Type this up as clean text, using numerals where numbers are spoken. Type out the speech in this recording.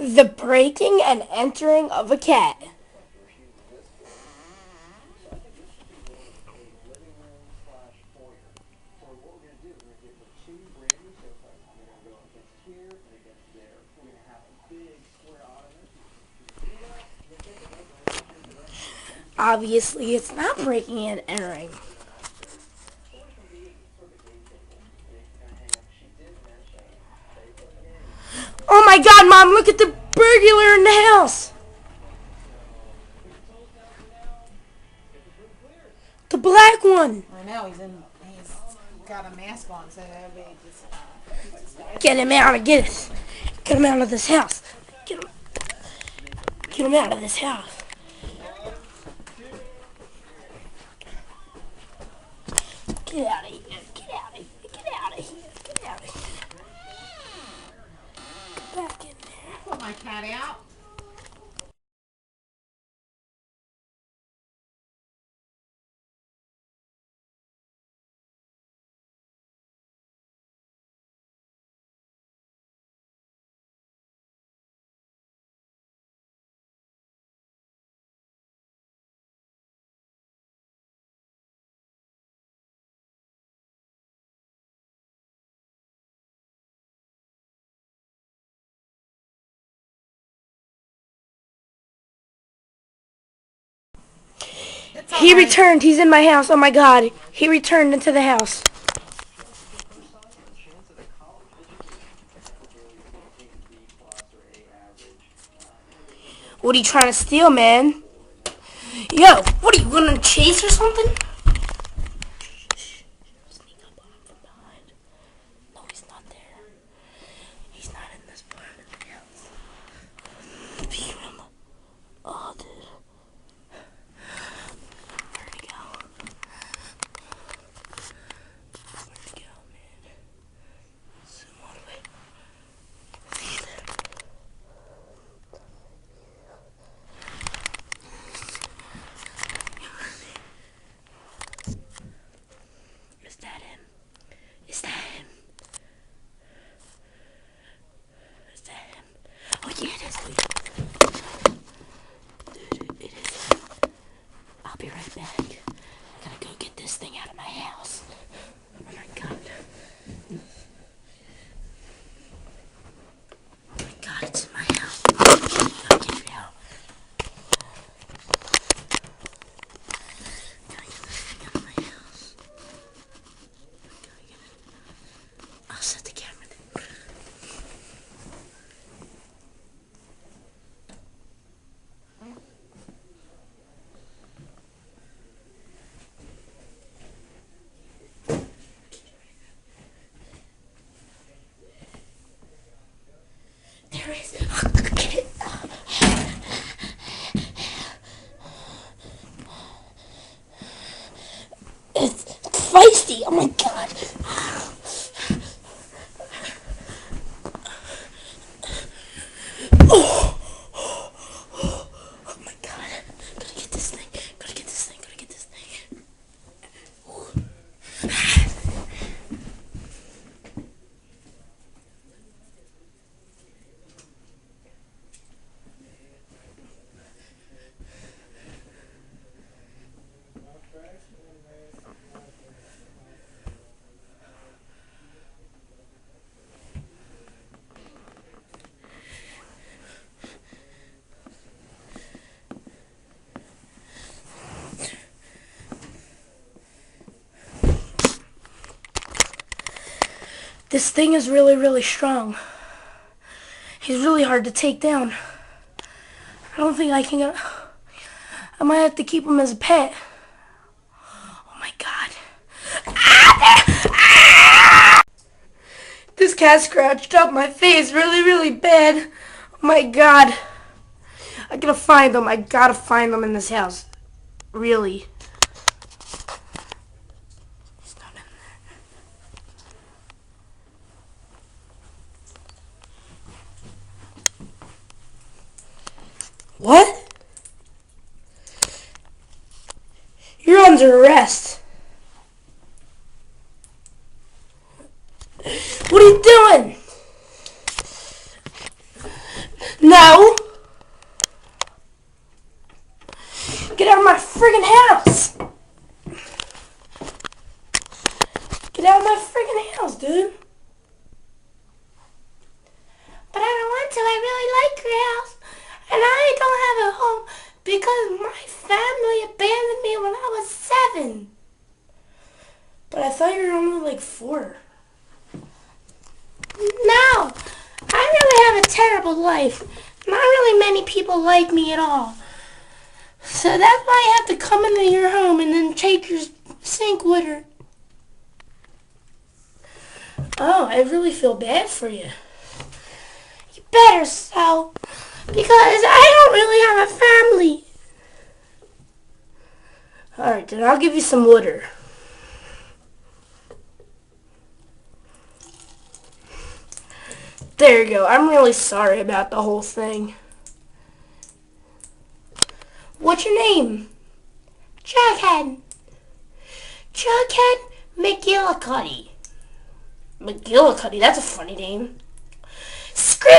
The breaking and entering of a cat. Obviously, it's not breaking and entering. Oh my god, Mom, look at the burglar in the house! The black one! I know, he's got a mask on, so everybody just Get him out of this. Get him out of this house. Get him out of this house. Get out of here. Get out of here. Get out of here. Get out of here. Get back in there. put my cat out. He returned. He's in my house. Oh my god. He returned into the house. What are you trying to steal, man? Yo, what are you gonna chase or something? Sneak up on him from behind. No, he's not there. He's not in this part of the house. Beat him. Oh, dude. Where'd he go? Where'd he go, man? Zoom all the way. See there. Is that him? Is that him? Is that him? Oh yeah, it is. Dude, it is him. I'll be right back. I gotta go get this thing out of my house. Oh my god. Oh my god, it's in my house. I gotta get it out. Gotta get this thing out of my house. Gotta get it. I'll set the camera there. There it is. Get it. It's feisty. Oh my god. Oh. Oh my god. Gotta get this thing. Gotta get this thing. Gotta get this thing. This thing is really, really strong. He's really hard to take down. I don't think I can get... I might have to keep him as a pet. Oh my god. This cat scratched up my face really, really bad. Oh my god. I gotta find them. I gotta find them in this house. Really. He's not in there. What? You're under arrest. What are you doing? No! Get out of my friggin' house! Get out of my friggin' house, dude! But I don't want to. I really like your house. And I don't have a home because my family abandoned me when I was 7. But I thought you were only like 4. No! I really have a terrible life. Not really many people like me at all. So that's why I have to come into your home and then take your sink water. Oh, I really feel bad for you. You better so. Because I don't really have a family. Alright, then I'll give you some water. There you go. I'm really sorry about the whole thing. What's your name? Jughead. Jughead McGillicuddy. McGillicuddy, that's a funny name. Screw